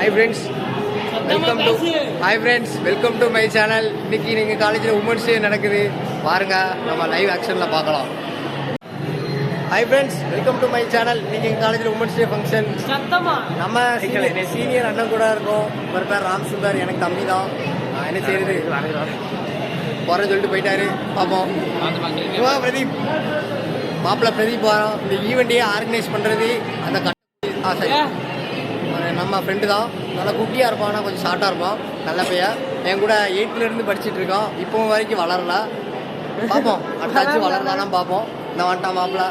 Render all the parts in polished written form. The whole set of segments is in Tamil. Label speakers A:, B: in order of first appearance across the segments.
A: Hi friends, welcome to my channel. இன்னைக்கு நீங்க காலேஜில் உமன்ஸ் டே நடக்குது பாருங்க, நம்ம லைவ் ஆக்ஷன்ல பார்க்கலாம். Hi friends, welcome to my channel. இன்னைக்கு எங்க காலேஜில் உமன்ஸ் டே ஃபங்க்ஷன். நம்ம சீனியர் அண்ணன் கூட இருக்கோம். ஒரு பேர் ராம் சுந்தர், எனக்கு தம்பி தான். என்ன செய்யுது போறேன்னு சொல்லிட்டு போயிட்டாரு. பார்ப்போம். பிரதீப் மாப்பிள்ள பிரதீப் வரோம். இந்த ஈவெண்ட்டையே ஆர்கனைஸ் பண்ணுறது அந்த சரி நம்ம ஃப்ரெண்டு தான். நல்லா குட்டியாக இருப்பான், ஆனால் கொஞ்சம் ஷார்ட்டாக இருப்பான். நல்ல பையன். என் கூட 8th படிச்சுட்டு இருக்கோம். இப்போ வரைக்கும் வளரல. பார்ப்போம், அடுத்தாச்சும் வளரலான்னா பார்ப்போம். இந்த வந்துட்டான் மாப்பிள்ள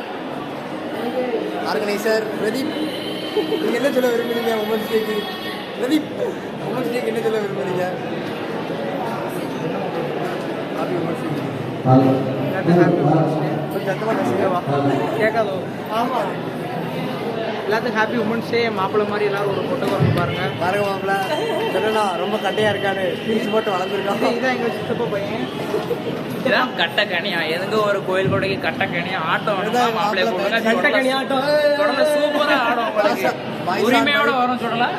A: ஆர்கனைசர் பிரதீப். நீங்கள் என்ன சொல்ல விரும்புறீங்க உமன்ஸ் டேக்கு? பிரதீப், உமன்ஸ் டேக்கு என்ன சொல்ல விரும்புறீங்க? Happy women's day. கொஞ்சம் சத்தமாக பேசுங்கவா, கேட்காதோ? ஆமாம், எல்லாத்துக்கும் ஹாப்பி உமன்ஸ் டே. மாப்பிள்ளை மாதிரி எல்லாரும் ஒரு ஃபோட்டோ வரணும் பாருங்க. பாருங்க மாப்பிள்ள சொல்லலாம், ரொம்ப கட்டையாக இருக்காரு. பீஸ் போட்டு வளர்ந்துருக்கான். இதான் எங்கள் சித்தப்பா பையன்.
B: இதான் கட்டக்கணியா, எதுங்க ஒரு கோயில் கொடைக்கு கட்டக்கணியா ஆட்டம் மாப்பிள்ளை போடுங்க.
A: கட்டக்கணி ஆட்டம்
B: தொடர்ந்து சூப்பராக ஆடும், உரிமையோட வரும் சொல்லலாம்.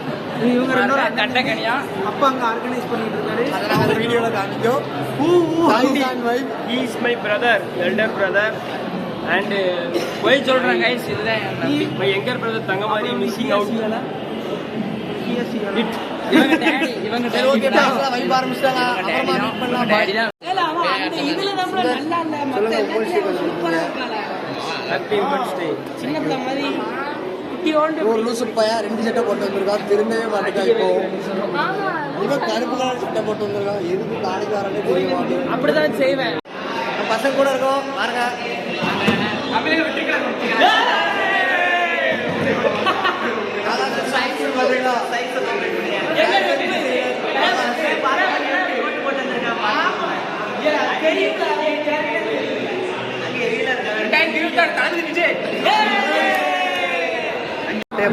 A: இவங்க ரெண்டு
B: கட்டக்கணியா
A: அப்பா அங்கே ஆர்கனைஸ் பண்ணிட்டு இருக்காரு. அதனால வீடியோவில் காமிக்கும்.
B: He is my brother, elder brother. And போய் சொல்றேன் கைஸ், இதுதான் my younger brother Thangamari missing out. இவங்க டாடி, இவங்க
A: சரி ஓகே, டாக்ஸ்ல வைப் ஆரம்பிச்சாங்க. அப்புறமா மீட் பண்ணலாம்.
B: டாடி தான்.
C: இதுல நம்ம நல்லா இல்ல மத்த சூப்பரா இருக்கல.
B: Happy women's day.
C: சின்ன பிள்ளை மாதிரி குட்டி ஓண்டு
A: ஒரு லூசு பையா 2 சட்டை போட்டு வந்திருக்கா. திரும்பவே மாட்டேங்கா. இப்போ இவன் கருப்பு கலர் சட்டை போட்டு வந்திருக்கான். எதுக்கு காலேஜ் வரனே தெரிய மாட்டேங்குது.
C: அப்படிதான் செய்வேன்.
A: நம்ம பசங்க கூட இருக்கோம் பாருங்க.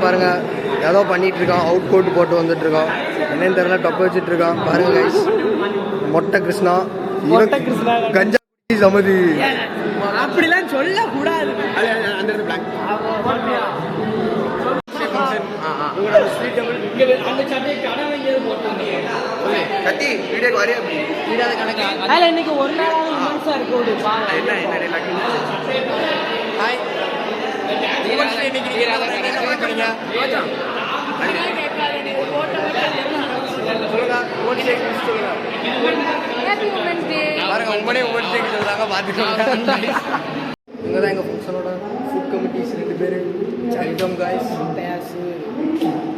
A: பாருங்க, ஏதோ பண்ணிட்டு இருக்கான். அவுட் கோட் போட்டு வந்துட்டு இருக்கான். என்னன்னு தெரியல, டொப்ப வச்சுட்டு இருக்கான். பாருங்க கைஸ், மொட்டை கிருஷ்ணா. கஞ்சா சமதி
C: அப்படிலாம் சொல்ல கூடாது.
A: அந்த பிளாக் கத்தி வீடியோ வரையா வீடாத கணக்கு.
C: அதுல இன்னைக்கு ஒரு நாளாவது உமன்ஸா இருக்கு. ஒரு
A: ஹாய், இன்னைக்கு என்ன பண்றீங்க? சொல்லுங்க, பாருங்க உங்களே உமன்ஸ் டே சொல்றாங்க, பார்த்துக்கோங்க. இவங்க தான் எங்கள் ஃபங்க்ஷனோட ஃபுட் கமிட்டிஸ் 2 பேர். Welcome guys.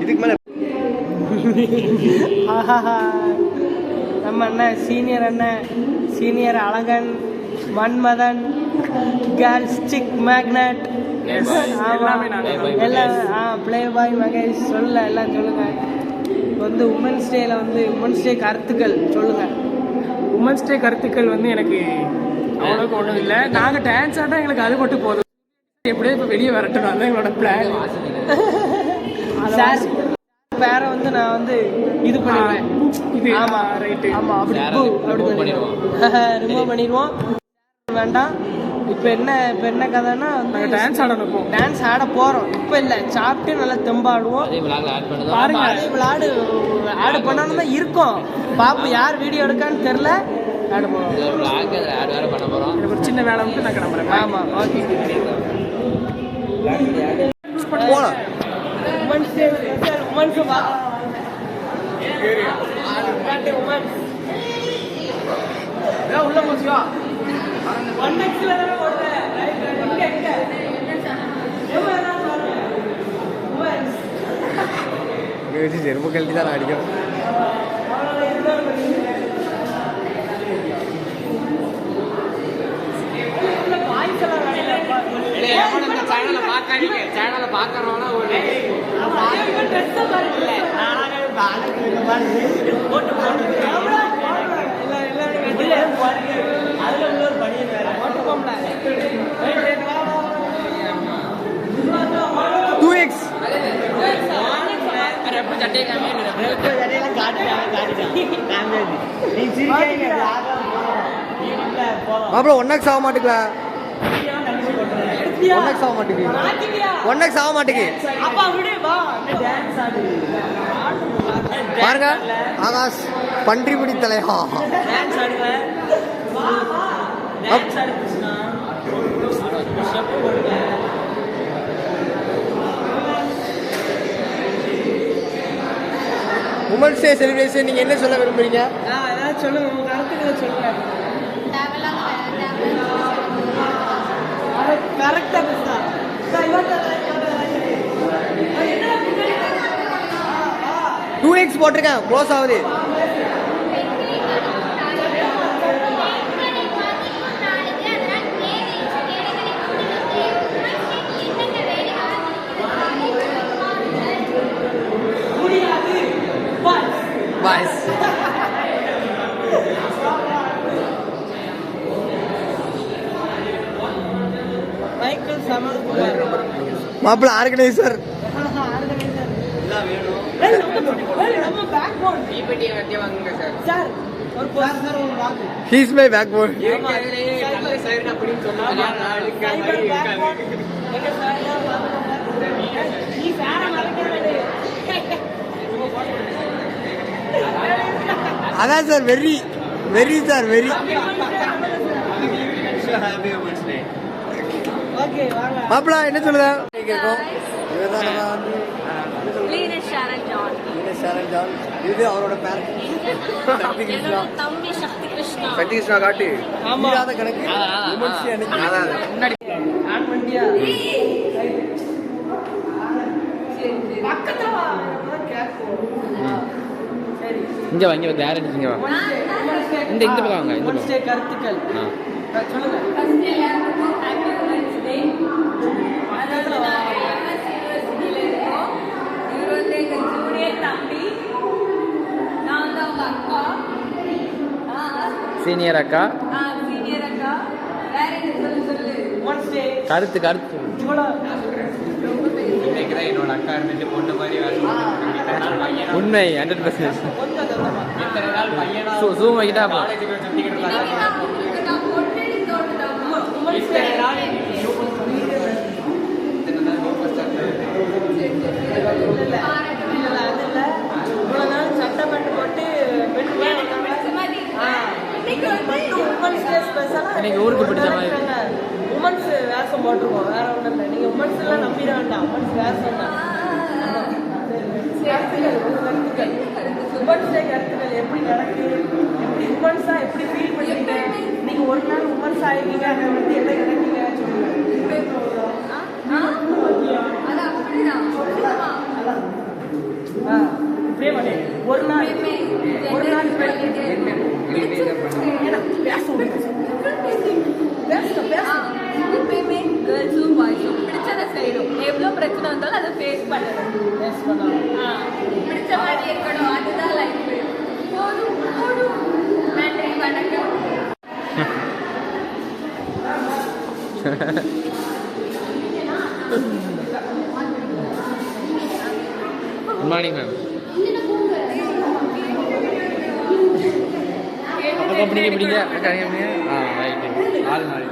A: இதுக்கு மேலே
C: நம்ம அண்ணன் சீனியர் அழகன், மன்மதன், கேர்ள்ஸ் சிக் மேக்னட், எல்லாம் பிளே பாய் மகேஷ். சொல்ல எல்லாம் சொல்லுங்க. வந்து உமன்ஸ் டேல உமன்ஸ் டே கருத்துக்கள் சொல்லுங்க.
D: உமன்ஸ் டே கருத்துக்கள் எனக்கு அவ்வளோக்கு ஒன்றும் இல்லை. நாங்கள் டான்ஸ் ஆட்டா எங்களுக்கு அது மட்டும் போதும். எப்படியோ இப்போ வெளியே வரட்டும், அதுதான் எங்களோட பிளான்.
C: சார் வேற நான் இது பண்ணுவேன்.
D: இது ஆமாம், ரைட்டு.
C: ஆமாம், அப்படி ரிமூவ் பண்ணிடுவோம். வேண்டாம். இப்போ என்ன கதைன்னா
D: டான்ஸ் ஆடணும்.
C: டான்ஸ் ஆட போகிறோம். இப்போ இல்லை, சாப்பிட்டு நல்லா தெம்பாடுவோம். பாருங்க, அதே விளாடு ஆடு பண்ணணும் தான் இருக்கோம். பாப்போம், யார் வீடியோ எடுக்கான்னு தெரில. ஆடு போகிறோம்.
D: எனக்கு ஒரு சின்ன வேலை வந்து நான் கிளம்புறேன்.
C: ஆமாம், ஓகே.
A: போகலாம்.
C: உமன்ஸ் டே உமன்ஸ்
D: உள்ள போச்சியா
A: செருப்பு கழட்டி தான் அடிக்கும்.
B: சேனலை பார்க்கறவனா ஒரு
A: மாப்பிள்ள 1x ஆக மாட்டேங்களா? 1x ஆக மாட்டேங்குது. 1x ஆக மாட்டேங்குது.
C: அப்பா விடு, வா டான்ஸ் ஆடு.
A: பாருங்க ஆகாஷ் பன்றிபுடி தலையா.
C: டான்ஸ் ஆடுவேன். டான்ஸ் ஆடு கிருஷ்ணா. ஸ்டெப் போடுங்க.
A: உமன்ஸ் டே செலிப்ரேஷன் நீங்க என்ன சொல்ல விரும்புறீங்க?
C: ஏதாவது சொல்லுங்க, உங்க கருத்துக்களை சொல்லுங்க. கரெக்டா பேசுறா.
A: 2x போட்டிருக்கேன், க்ளோஸ் ஆகுது. பாய்ஸ்
C: மைக்கேல் சமல்குமார்
A: மாப்பிள்ள organiser. He is my backbone. அதான் sir very very sir very. மாப்பிள்ள என்ன சொல்லுதா? இது அவரோட பேரண்ட் சக்தி கிருஷ்ணா. சக்தி கிருஷ்ணா காட்டு கணக்கு முன்னாடி
B: இங்க வாங்க டேரக்ட் இங்க வா. இந்த பக்கம் வாங்க. இந்த பக்கம்
C: கருத்துக்கள் சொல்லுங்க.
B: சீனியர் அக்கா கருத்து கருத்து என்னோட அக்கா இருந்துட்டு பொண்ணு மாதிரி உண்மை 100%. ஜூம் வைக்கிட்டா இன்னைக்கு ஊருக்கு பிடிச்ச மாதிரி
C: உமன்ஸ் வேஷம் போட்டுருக்கோம், வேற ஒன்றும் இல்லை. நீங்கள் உமன்ஸ் எல்லாம் நம்பிட வேண்டாம், உமன்ஸ் வேஷம் தான். உமன்ஸ் டே கருத்துக்கள் எப்படி நடக்குது, எப்படி உமன்ஸா எப்படி ஃபீல் பண்ணுறீங்க, நீங்கள் ஒரு நாள் உமன்ஸ் ஆகிருக்கீங்க, அதை வந்து என்ன நினைக்கிறீங்க இப்படியே பண்ணேன். ஒரு நாள்
E: எப்பயுமே கேர்ள்ஸும் பாய்ஸும் பிடிச்சதை செய்யணும். எவ்வளோ பிரச்சனை வந்தாலும் அதை ஃபேஸ் பண்ணணும். பிடிச்ச மாதிரி இருக்கணும். அதுதான் லைஃப். போதும் போதும் நன்றி வணக்கம்.
B: Good morning ma'am. பிடிங்க ரைட்டு ஆள் மாறி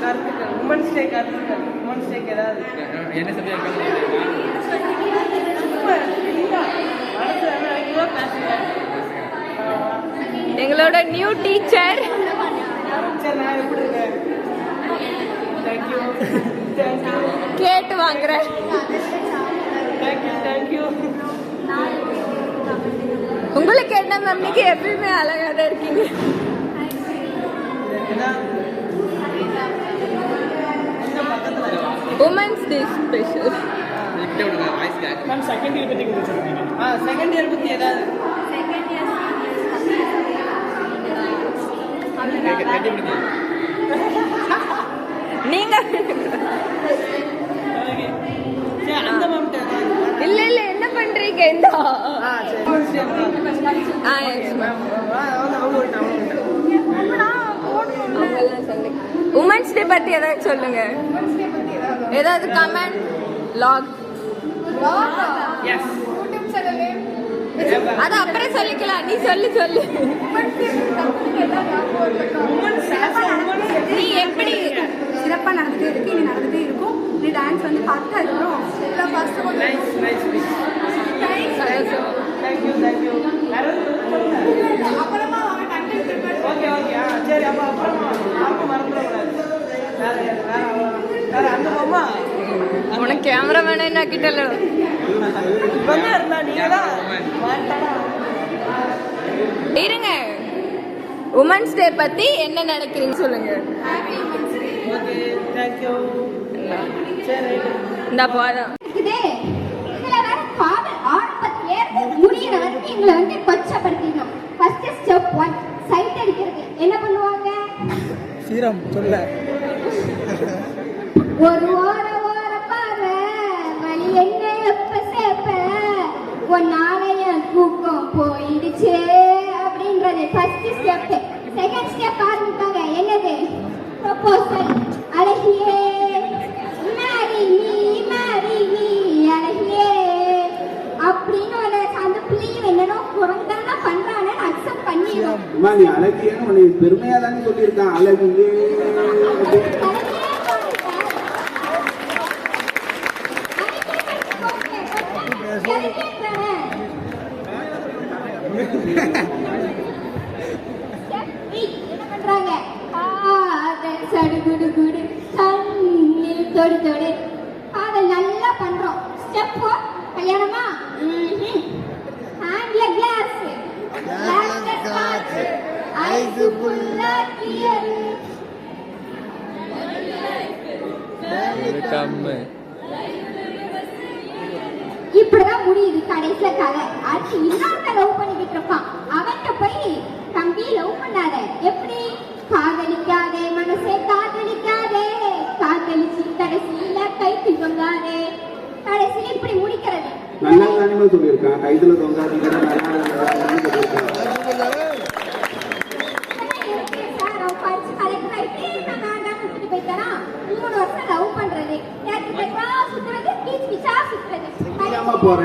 C: கருத்துக்கள் உமன்ஸ் டே கருத்துக்கள் உமன்ஸ் டேக்கு ஏதாவது
B: என்ன சப்ஜெக்ட்
E: எங்களோட நியூ டீச்சர்
C: நான் எப்படி இருக்கேன்? தேங்க்யூ
E: கேட்டு வாங்குறேன்.
C: தேங்க்யூ
E: உங்களுக்கு என்ன மம்மிக்கு எப்பயுமே அழகா தான் இருக்கீங்க. Women's day special.
C: Ma'am second year பற்றி கொஞ்சம் சொல்லுங்க. செகண்ட் இயர் பற்றி ஏதாவது
E: நீங்க
C: அந்த மேம்
E: இல்ல இல்ல என்ன பண்றீங்க? இந்த உமன்ஸ் டே பத்தி ஏதாவது சொல்லுங்க. ஏதாவது கமெண்ட் லாக் அது அப்புறம் சொல்லிக்கலாம். நீ சொல்லு நீ எப்படி
F: சிறப்பாக நடந்துகிட்டே இருக்கு, இனி நடந்துகிட்டே இருக்கும். நீ டான்ஸ் வந்து பார்த்து அதுக்கப்புறம் ஃபர்ஸ்ட் கொஞ்சம்
E: கேமராமேன் என்ன கிட்டல இருங்க. உமன்ஸ் டே பத்தி என்ன நினைக்கிறீங்க சொல்லுங்க. இந்த போதும்.
F: இதுல வேற காதல் ஆரம்பத்துல இருந்து முடியிற வரைக்கும் எங்களை வந்து கொச்சப்படுத்திடணும். ஃபர்ஸ்ட் ஸ்டெப் 1 சைட் அடிக்கிறது. என்ன பண்ணுவாங்க?
C: சீரம் சொல்ல
F: ஒரு ஓர பார்வை வலி என்ன எப்ப சேப்ப ஒன்னாலைய தூக்கம் போயிடுச்சு அப்படின்றது ஃபர்ஸ்ட் ஸ்டெப். செகண்ட் ஸ்டெப் ஆரம்பிப்பாங்க. என்னது? ப்ரொபோசல். அழகியே மேரி அழகியே அப்படின்னு அந்த பிள்ளையும் என்னன்னா குறைந்தானா பண்றானு அக்செப்ட் பண்ணிடும்.
G: நீ அழகியன்னு உன்னை பெருமையா தானே சொல்லியிருக்கான். அழகியே
F: என்ன பண்றாங்க? சடுகுடு குடு கண்ணில் தொடு தொடு காதல் நல்லா பண்றோம். ஸ்டெப் 4 கல்யாணமா? ஹேண்ட்ல கிளாஸ் ஐஸ் ஃபுல்லா கிளியர். இப்படிதான் முடியுது கடைசியில கதை. அடுத்து இன்னொருத்த லவ் பண்ணிக்கிட்டு இருப்பான். அவன்கிட்ட போய் தம்பி லவ் பண்ணாத, எப்படி காதலிக்காதே மனசே காதலிக்காதே, காதலிச்சு கடைசியில கைத்து தொங்காதே. கடைசியில இப்படி முடிக்கிறது.
G: நல்லா தானே சொல்லியிருக்கான். கைத்துல தொங்காதீங்க போற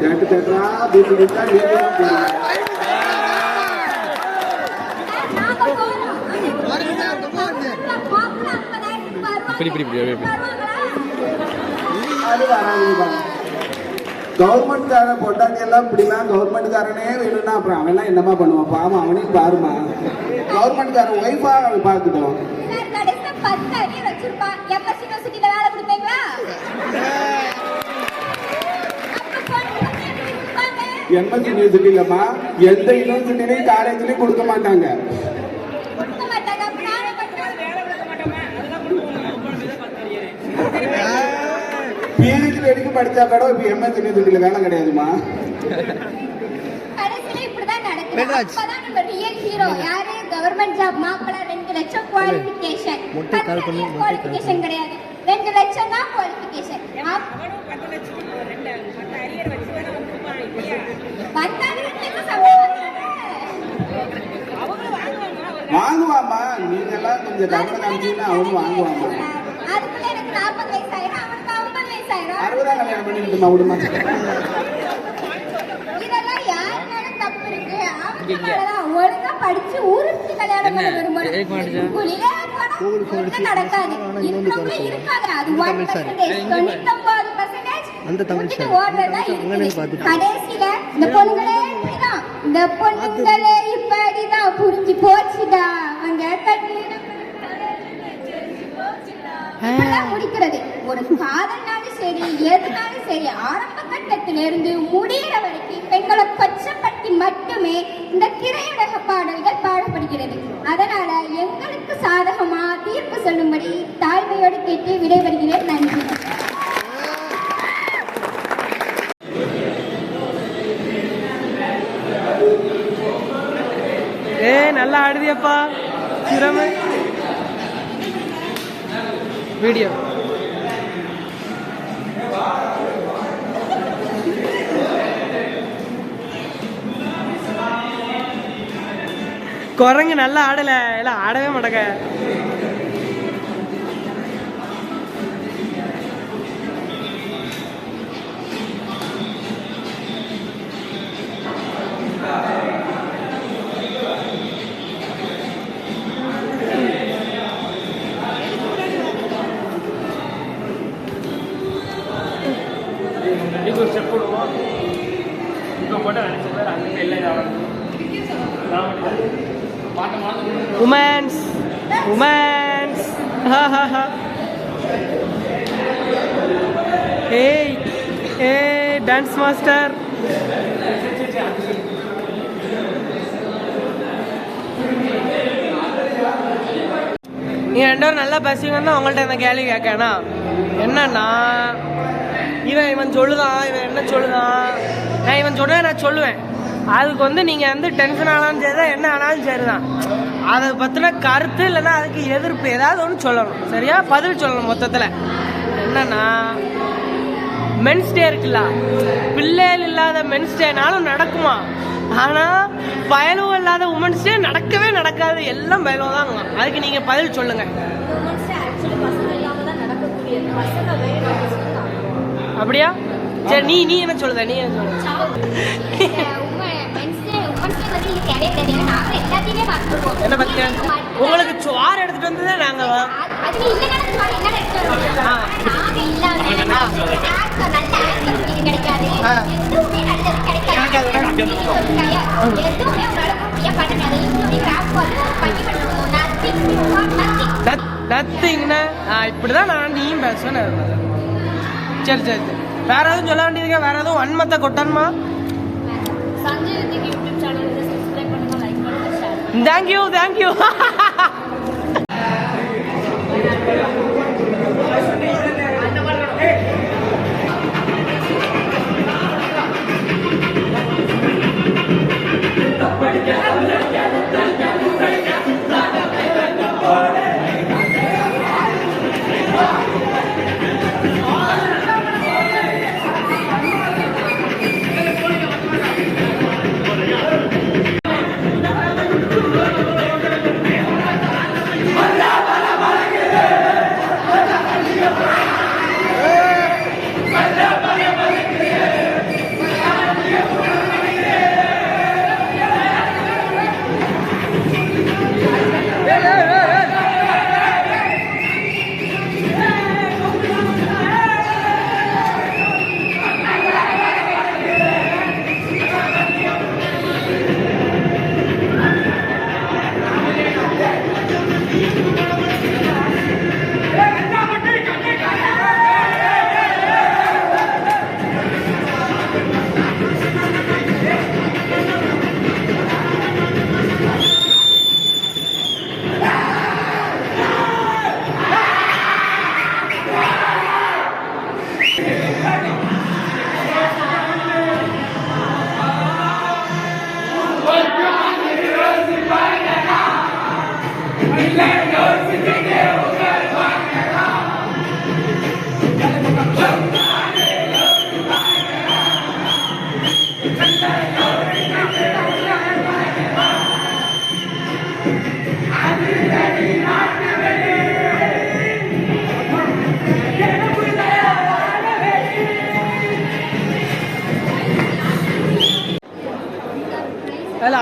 G: தேட்டு தேட்டரா பீச்சு பீச்சா கவர்மெண்ட் கார பொட்டாட்டி எல்லாம் இப்படிலாம் கவர்மெண்ட் காரனே வேணும்னா அப்புறம் அவன் எல்லாம் என்னமா பண்ணுவான்? பாவம் அவனையும் பாருமா. கவர்மெண்ட் கார ஒய்ஃபா பாக்கட்டும். எம்எஸ் யூனிவர்சிட்டி இல்லம்மா, எந்த யூனிவர்சிட்டிலையும் காலேஜ்லயும் கொடுக்க மாட்டாங்க. பிஹெச்டி வரைக்கும் படிச்சா கூட இப்ப எம்எஸ் யூனிவர்சிட்டியில வேலை கிடையாதுமா.
F: கவர்மெண்ட் ஜாப் மாப்பிள 2 லட்சம் குவாலிஃபிகேஷன். 10 கிடையாது, 2 லட்சம் தான் குவாலிஃபிகேஷன்.
G: வாங்குவாமா, நீங்க எல்லாம் கொஞ்சம் தவறு காமிச்சீங்கன்னா அவனும் வாங்குவாமா.
F: அதுக்குள்ள எனக்கு 40 வயசு ஆயிரும், அவனுக்கு 50 வயசு ஆயிரும்.
G: 60 கல்யாணம் பண்ணிட்டுமா விடுமா.
F: இதெல்லாம் யார் மேல தப்பு இருக்கு? அவங்க மேலதான். ஒழுங்கா படிச்சு ஊருக்கு கல்யாணம் பண்ண விரும்புறோம். குளிர போனா நடக்காது. இருக்கிறவங்க இருக்காங்க. அது 1%, 99% அந்த தமிழ் சார் கடைசியில இந்த பொண்ணுங்களே இப்படிதான், இந்த பொண்ணுங்களே இப்படிதான் புரிஞ்சு போச்சுடா அவங்க முடிக்கிறது. ஒரு காதல்னாலும் சரி எதுனாலும் சரி ஆரம்ப கட்டத்திலிருந்து முடிகிற வரைக்கும் பெண்களை கொச்சப்பட்டி மட்டுமே இந்த திரையுலக பாடல்கள் பாடப்படுகிறது. அதனால எங்களுக்கு சாதகமா தீர்ப்பு சொல்லும்படி தாழ்மையோடு கேட்டு விடைபெறுகிறேன். நன்றி.
C: நல்லா ஆடுதியப்பா. திறமை வீடியோ குரங்கு நல்லா ஆடல, எல்லாம் ஆடவே மாட்டேங்க. உமன்ஸ் உமன்ஸ் ஏய் ஏய் டான்ஸ் மாஸ்டர். நீ 2 பேரும் நல்லா பேசுவீங்கன்னா உங்கள்கிட்ட இந்த கேள்வி கேட்கனா என்னன்னா, இவன் சொல்லுதான், இவன் என்ன சொல்லுதான், இவன் சொல்லுவேன், நான் சொல்லுவேன். அதுக்கு வந்து நீங்கள் வந்து டென்ஷன் ஆனாலும் சரி தான், என்ன ஆனாலும் சரி தான், அதை பற்றின கருத்து இல்லைன்னா அதுக்கு எதிர்ப்பு ஏதாவது ஒன்று சொல்லணும். சரியா? பதில் சொல்லணும். மொத்தத்தில் என்னன்னா, மென்ஸ் டே இருக்குல்ல, பிள்ளைகள் இல்லாத மென்ஸ் டேனாலும் நடக்குமா, ஆனால் பயலுவ இல்லாத உமன்ஸ் டே நடக்கவே நடக்காது. எல்லாம் பயலுவ தான். அதுக்கு நீங்கள் பதில் சொல்லுங்கள். அப்படியா? சரி, நீ என்ன சொல்லுத? நீ என்ன சொல்லுத? என்ன பத்தி உங்களுக்கு சோறு எடுத்துட்டு வந்ததே நாங்க நத்திங்னா இப்படிதான் நான் நீயும் பேசுவேன். சரி சரி சரி, வேற எதுவும் சொல்ல வேண்டியதுங்க? வேற எதுவும் வன்மத்தை கொட்டணுமா? Thank you thank you.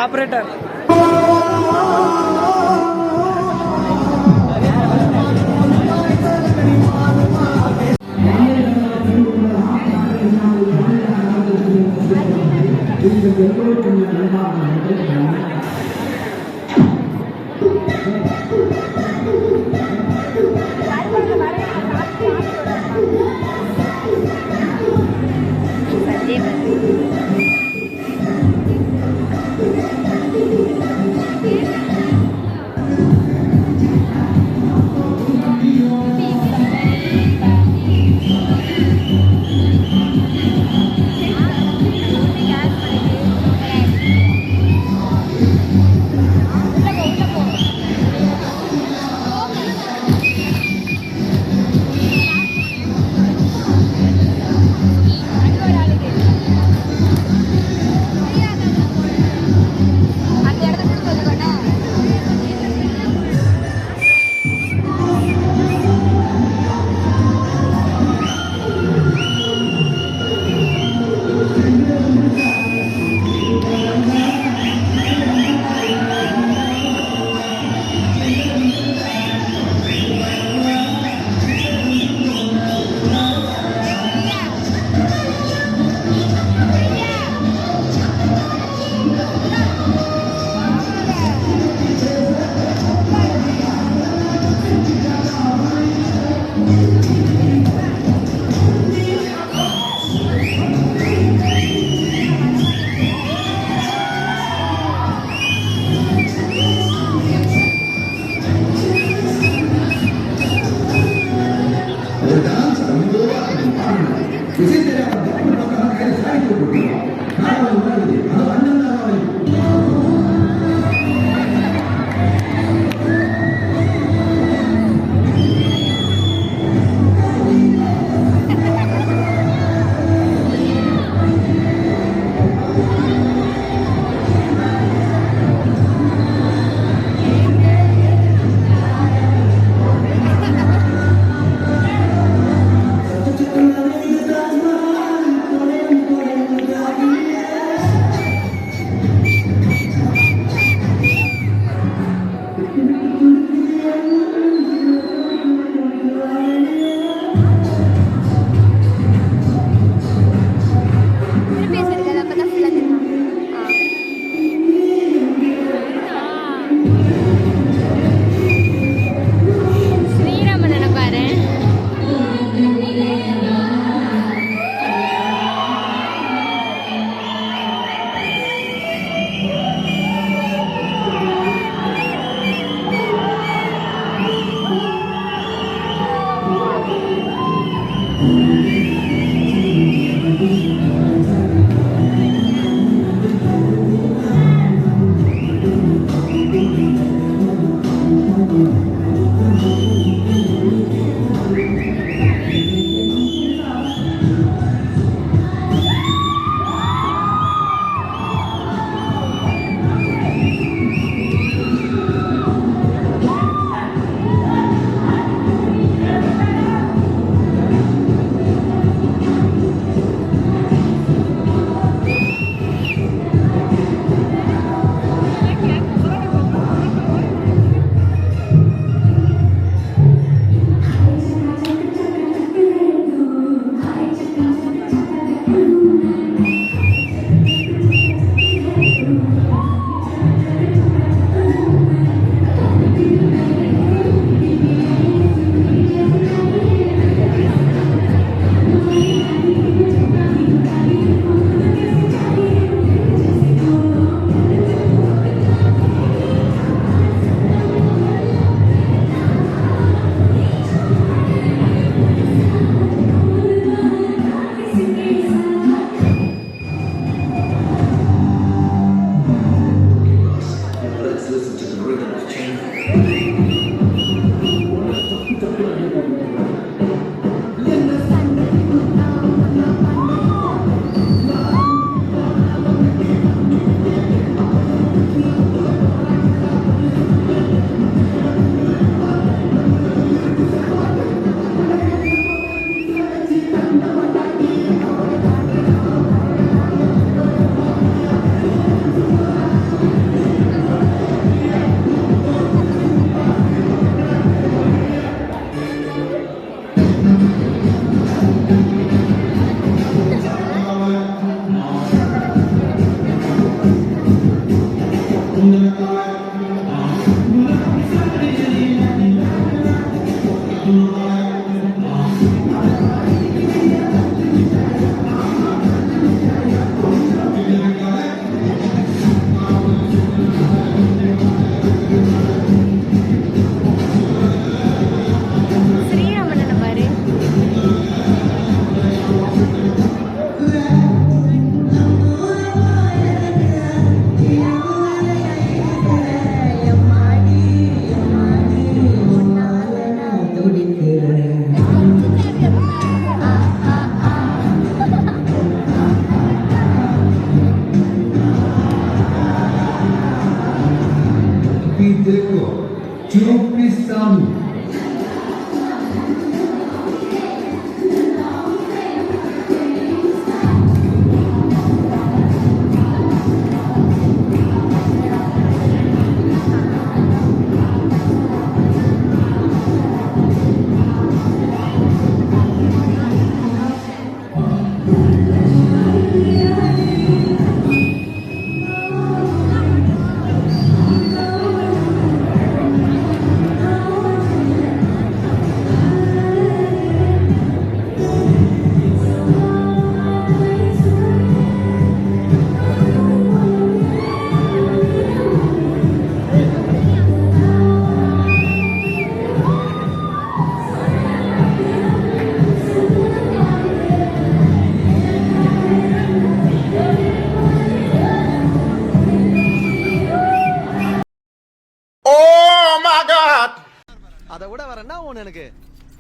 C: ஆபரேட்டர்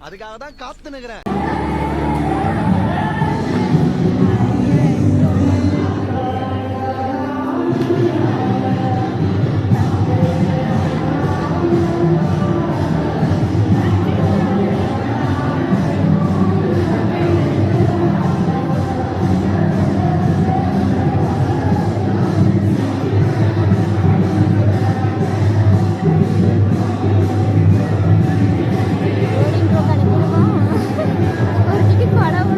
H: அதுக்காக தான் காத்து நிக்கிறேன்.
F: ஒரு டிக்கெட் படவும்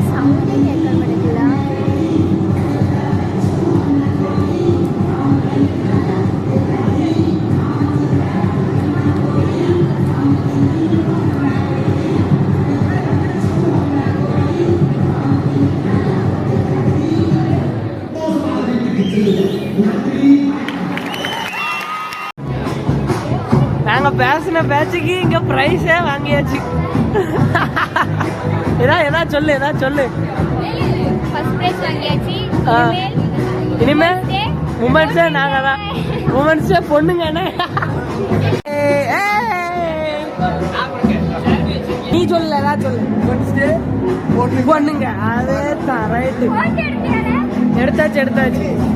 F: சவுண்டே கேட்க மாட்டேங்குதா?
C: நாங்க பேசின பேச்சுக்கு இங்க பிரைஸே வாங்கியாச்சு. ஏதா சொல்லு
F: ஃபர்ஸ்ட் பிரைஸ் வாங்கியாச்சு.
C: ஆ. இனிமே உமன்ஸே நாங்க தான். உமன்ஸே பொண்ணுங்கண்ணே. நீ சொல்லு ஏதாவது சொல்லு. பொண்ணுங்க அதே தான் ரைட்டு. எடுத்தாச்சு